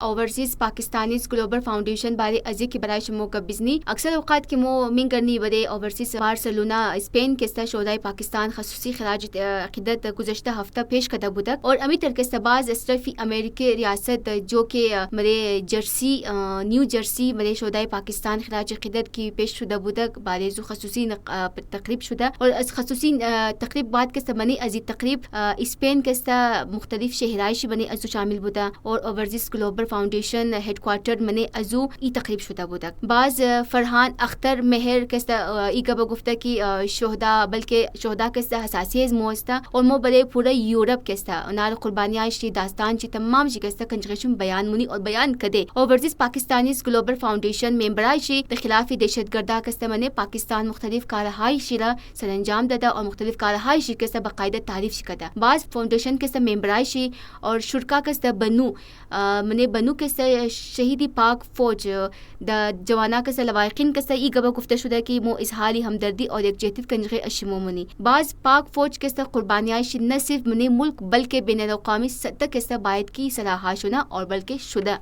overseas Pakistanis global foundation बारे अजी की बराय शमो कबिजनी अक्सर औकात के मो मिंग करनी बदे ओवरसीज बार्सिलोना स्पेन के शोदाई पाकिस्तान खसूसी खराज अकीदत गुज़श्ता हफ्ता पेश कदा बुदक और अमी तर के सबाज अस्ट्रफी अमेरिकी रियासत जो के मरे जर्सी न्यू जर्सी मरे शोदाई पाकिस्तान खराज अकीदत की पेश शुदा बुदक बारे जो खसूसी तकरीब शुदा और खसूसी तकरीब बाद के बने अजी तकरीब स्पेन के मुख्तलिफ शहराइशी बने अजू शामिल बुदा और ओवरसीज ग्लोबल फाउंडेशन हेडक्वार्टर मने अजू ई तकरीब शुदा बुदक बाज फरहान अख्तर मेहर के ई गब गुफ्ता की शोहदा बल्कि शोहदा के हसासियत मोस्ता और मो बड़े पूरा यूरोप के नार कुर्बानियां शी दास्तान ची तमाम शिकस्ता कंजगशुम बयान मुनी और बयान कदे ओवरसीज पाकिस्तानी ग्लोबल फाउंडेशन मेंबराई शी द खिलाफ दहशतगर्दा के मने पाकिस्तान मुख्तलिफ कारहाई शिला सरंजाम ददा और मुख्तलिफ कारहाई शी के बाकायदा तारीफ शिकदा बाज फाउंडेशन के मेंबराई शी और शुरका के बनू मने बनू के शहीदी पाक फौज द जवाना के लवाकिन के ई गबा गुफ्ता शुदा की मो इजहारी हमदर्दी और एकजहतीत कंजगे अशिमो मुनी बाज पाक फौज के कुर्बानियां न सिर्फ मने मुल्क बल्कि बैनुल अक़वामी सतह के बायत की सलाहा शुना और बल्कि शुदा